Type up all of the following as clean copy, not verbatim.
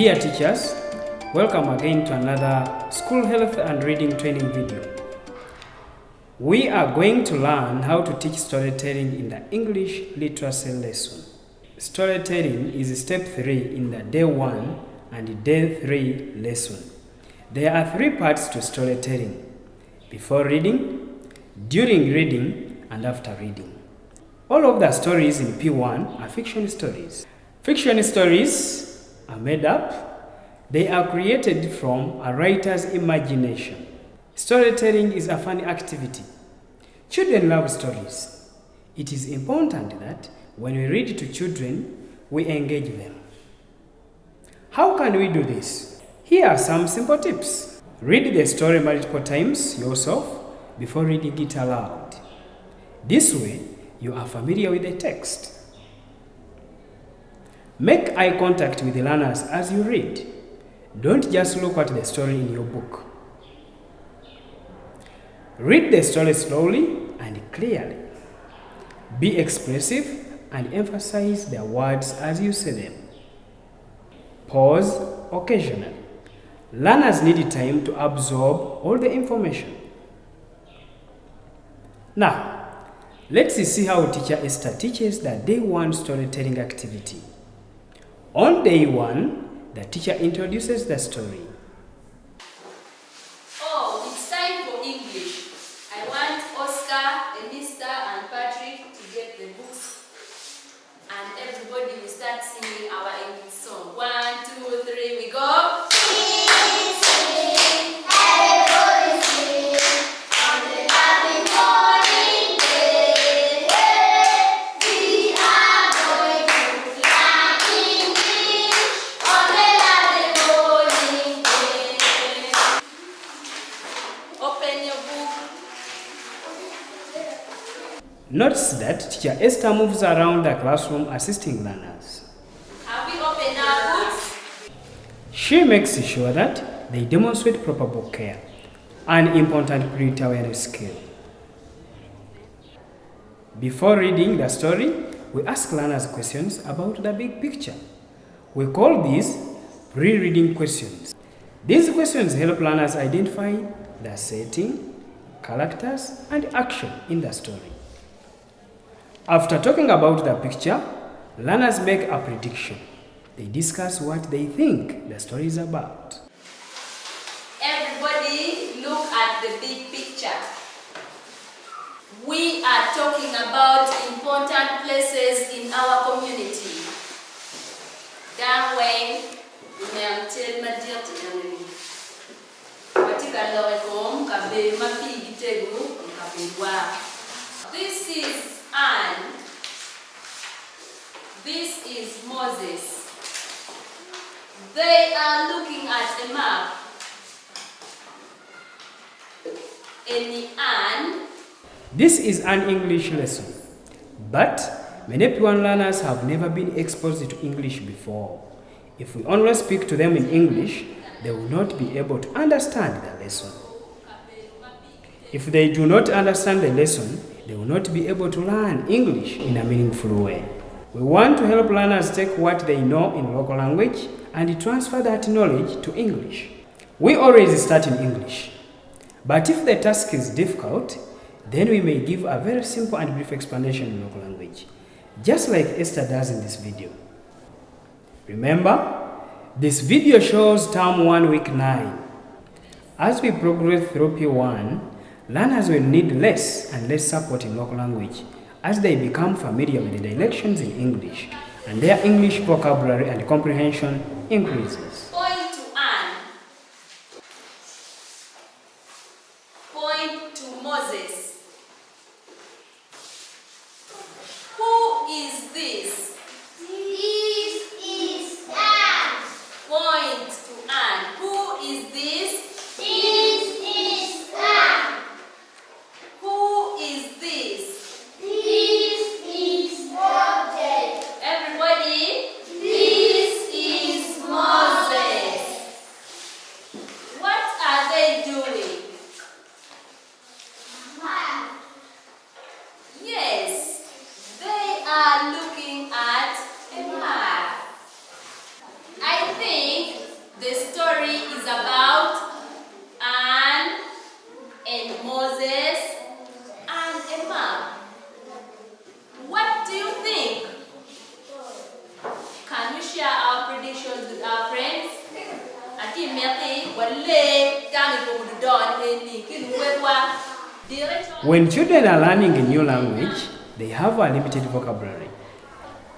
Dear teachers, welcome again to another school health and reading training video. We are going to learn how to teach storytelling in the English literacy lesson. Storytelling is step 3 in the day 1 and day 3 lesson. There are 3 parts to storytelling: before reading, during reading, and after reading. All of the stories in P1 are fiction stories. Fiction stories are made up. They are created from a writer's imagination. Storytelling is a fun activity. Children love stories. It is important that when we read to children, we engage them. How can we do this? Here are some simple tips. Read the story multiple times yourself before reading it aloud. This way, you are familiar with the text. Make eye contact with the learners as you read. Don't just look at the story in your book. Read the story slowly and clearly. Be expressive and emphasize the words as you say them. Pause occasionally. Learners need time to absorb all the information. Now, let's see how teacher Esther teaches the day 1 storytelling activity. On day 1, the teacher introduces the story. Oh, it's time for English. I want Oscar, Elista, and Patrick to get the books. And everybody will start singing our English song. 1, 2, 3, we go. Notice that teacher Esther moves around the classroom assisting learners. Have we opened our books? She makes sure that they demonstrate proper book care, an important pre-awareness skill. Before reading the story, we ask learners questions about the big picture. We call these pre-reading questions. These questions help learners identify the setting, characters, and action in the story. After talking about the picture, learners make a prediction. They discuss what they think the story is about. Everybody look at the big picture. We are talking about important places in our community. Dangway, Memtel Major Tinamini. Particularly home, Kabe Mapi Gitegu, Kabewa. This is Anne. This is Moses. They are looking at a map. Anne. This is an English lesson, but many P1 learners have never been exposed to English before. If we only speak to them in English, they will not be able to understand the lesson. If they do not understand the lesson, they will not be able to learn English in a meaningful way. We want to help learners take what they know in local language and transfer that knowledge to English. We always start in English, but if the task is difficult, then we may give a very simple and brief explanation in local language, just like Esther does in this video. Remember, this video shows term 1 week 9. As we progress through P1, learners will need less and less support in local language as they become familiar with the directions in English, and their English vocabulary and comprehension increases. Point to Anne. Point to Moses. Who is this? This is Anne. Point to Anne. Who is this? This is Anne. Who is this? This is Moses. Everybody? This is Moses. When children are learning a new language, they have a limited vocabulary.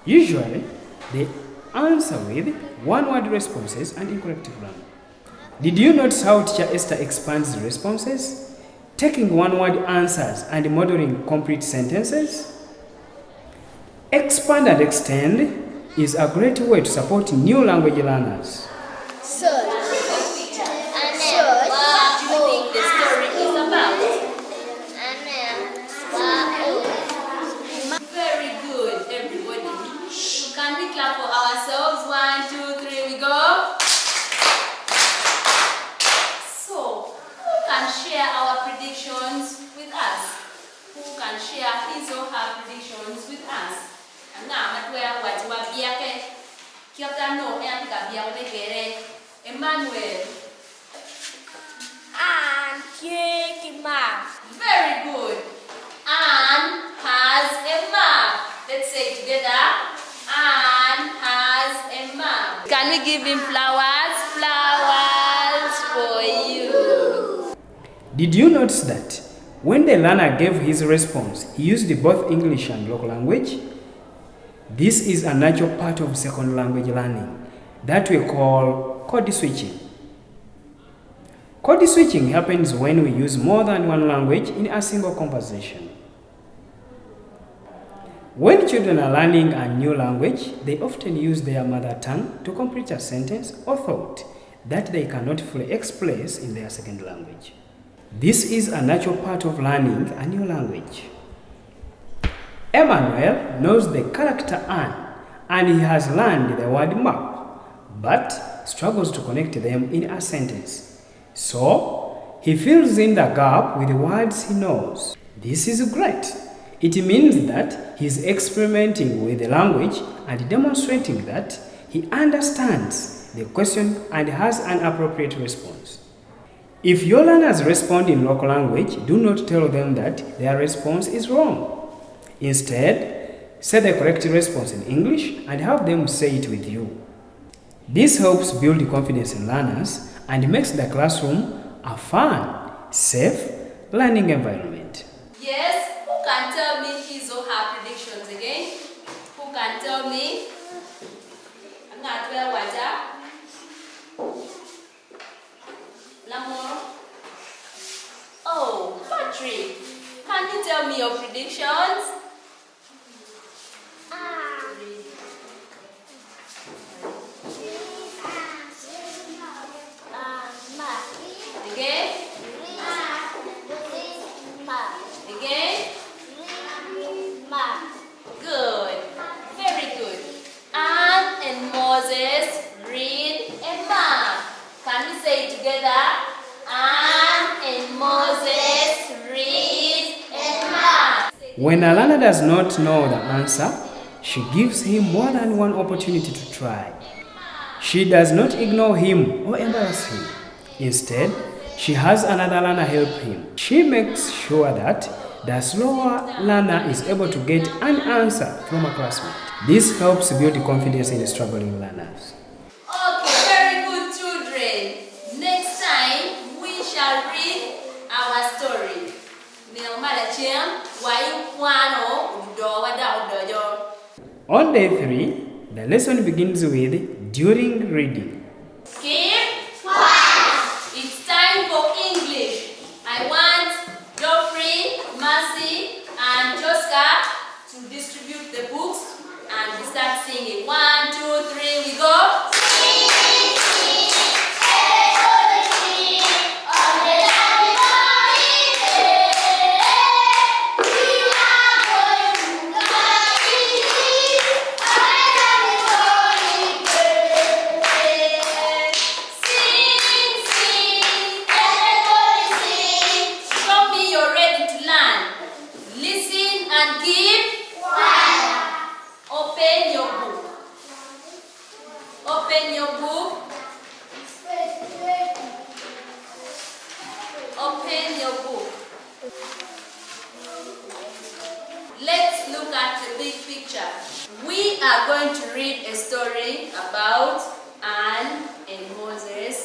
Usually, they answer with one-word responses and incorrect grammar. Did you notice how Teacher Esther expands responses, taking one-word answers and modeling complete sentences? Expand and extend is a great way to support new language learners. Search. What do you think the story is about? Very good, everybody. Can we clap for ourselves? 1, 2, 3, we go. So, who can share our predictions with us? Who can share his or her predictions with us? Emmanuel. Very good. Anne has a map. Let's say it together. Anne has a map. Can we give him flowers? Flowers for you. Did you notice that when the learner gave his response, he used both English and local language? This is a natural part of second language learning that we call code switching. Code switching happens when we use more than one language in a single conversation. When children are learning a new language, they often use their mother tongue to complete a sentence or thought that they cannot fully express in their second language. This is a natural part of learning a new language. Emmanuel knows the character Anne and he has learned the word map, but struggles to connect them in a sentence. So, he fills in the gap with the words he knows. This is great. It means that he is experimenting with the language and demonstrating that he understands the question and has an appropriate response. If your learners respond in local language, do not tell them that their response is wrong. Instead, say the correct response in English and have them say it with you. This helps build confidence in learners and makes the classroom a fun, safe learning environment. Yes, who can tell me his or her predictions again? Who can tell me? I'm not well, Lamore. Oh, Patrick, can you tell me your predictions? Again? Again? Good. Very good. Anne and Moses read a map. Can we say it together? Anne and Moses read a map. When a learner does not know the answer, she gives him more than one opportunity to try. She does not ignore him or embarrass him. Instead, she has another learner help him. She makes sure that the slower learner is able to get an answer from a classmate. This helps build confidence in struggling learners. Okay, very good, children. Next time, we shall read our story. On day 3, the lesson begins with during reading. Keep quiet. It's time for English. I want Geoffrey, Mercy, and Josca to distribute the books and we start singing. 1, 2, 3, we go. Open your book. Open your book. Let's look at the big picture. We are going to read a story about Anne and Moses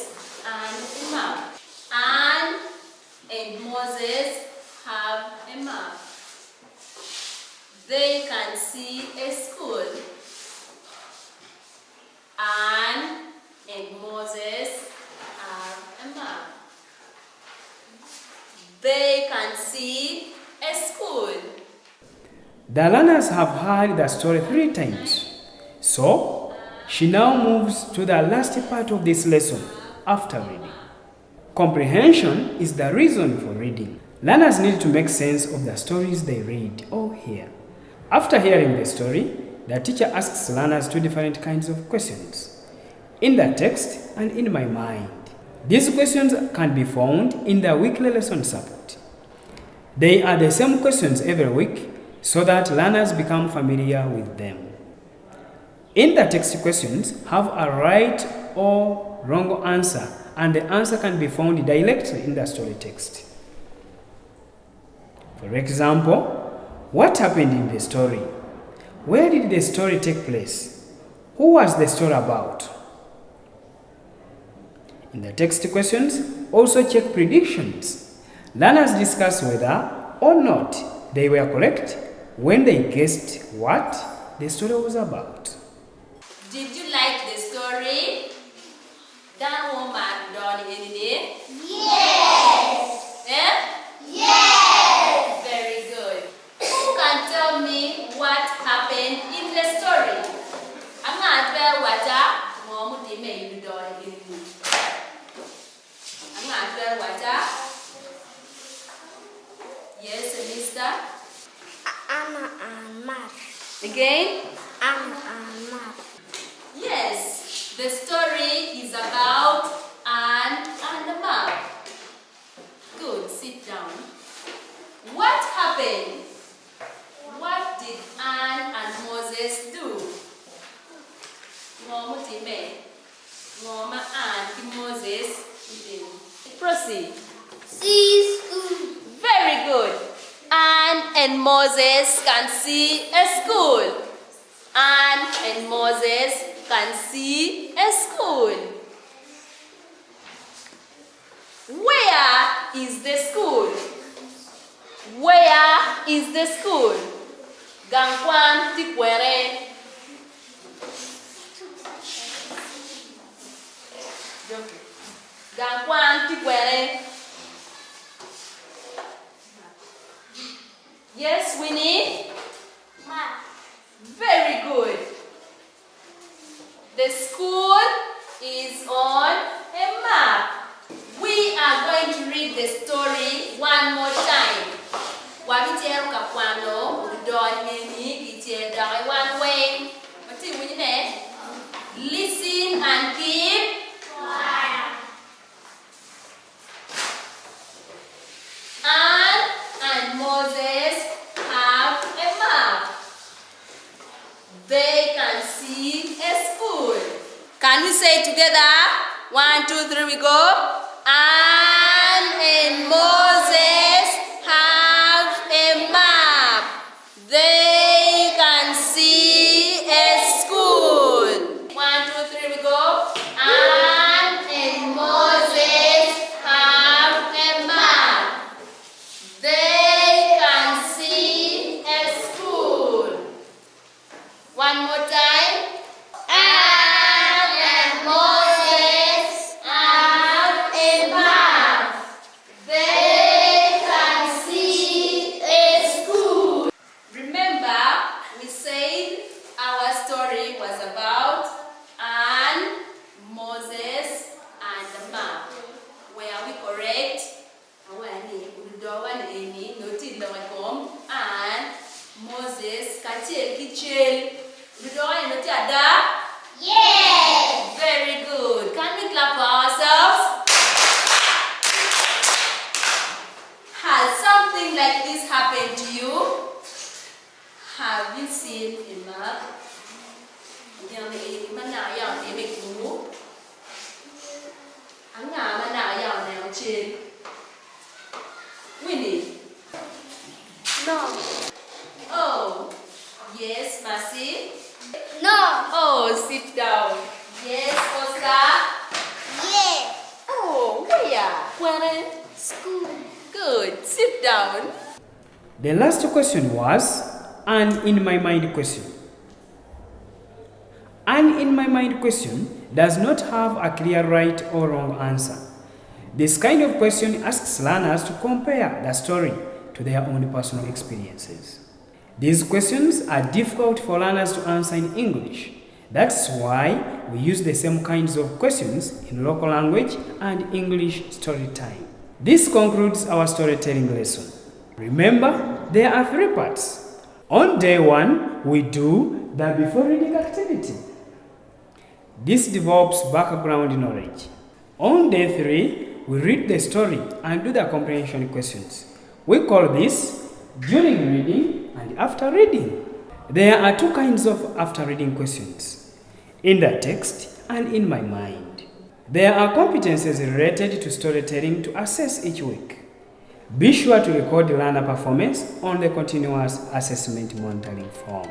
see a school. The learners have heard the story 3 times. So, she now moves to the last part of this lesson after reading. Comprehension is the reason for reading. Learners need to make sense of the stories they read or hear. After hearing the story, the teacher asks learners 2 different kinds of questions, in the text and in my mind. These questions can be found in the weekly lesson support. They are the same questions every week so that learners become familiar with them. In the text questions, have a right or wrong answer, and the answer can be found directly in the story text. For example, what happened in the story? Where did the story take place? Who was the story about? In the text questions, also check predictions. Learners discuss whether or not they were correct when they guessed what the story was about. Did you like the story? That woman done anything? Yes. Eh? Yes. Very good. Who can tell me what happened in the story? I'm not very water. Mom, they made you done anything. I'm not very water. Yes, mister. Anna and Mark. Again? Anna and Mark. Yes, the story is about Anne and the map. Good, sit down. What happened? What did Anne and Moses do? Ngoma time. Ngoma Anne Moses. Proceed. See school. Very good. Anne and Moses can see a school. Anne and Moses can see a school. Where is the school? Where is the school? Gangkwan Tikwere. Gangkwan Tikwere. Yes, Winnie? Mark. Very good. The school is on a map. We are going to read the story one more time. Wabitiero kakwano, udon mini, gitiero one way. What do you mean? Listen and keep quiet. Anne and Moses have a map. They can see a school. Can we say together? 1, 2, 3, we go. Anne and Moses have a map. They can see a school. 1, 2, 3, we go. Anne and Moses have a map. They can see a school. One more time. Anne and Moses have a map. They can see a school. Remember, we said our story was about Anne, Moses, and the map. Were we correct? And Moses, Kachel, Kichel. Yes. Very good. Can we clap for ourselves? Has something like this happened to you? Have you seen a map? Winnie? No. Oh, yes, Mercy? No. Oh, sit down. Yes, Oscar? Yes. Oh, where? School. Good. Sit down. The last question was an in my mind question. An in my mind question does not have a clear right or wrong answer. This kind of question asks learners to compare the story to their own personal experiences. These questions are difficult for learners to answer in English. That's why we use the same kinds of questions in local language and English story time. This concludes our storytelling lesson. Remember, there are 3 parts. On day 1, we do the before reading activity. This develops background knowledge. On day 3, we read the story and do the comprehension questions. We call this during reading and after reading. There are 2 kinds of after reading questions, in the text and in my mind. There are competencies related to storytelling to assess each week. Be sure to record learner performance on the continuous assessment monitoring form.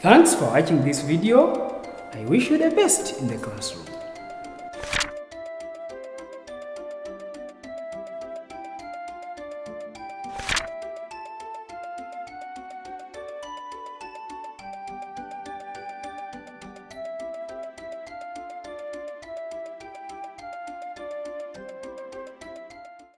Thanks for watching this video. I wish you the best in the classroom.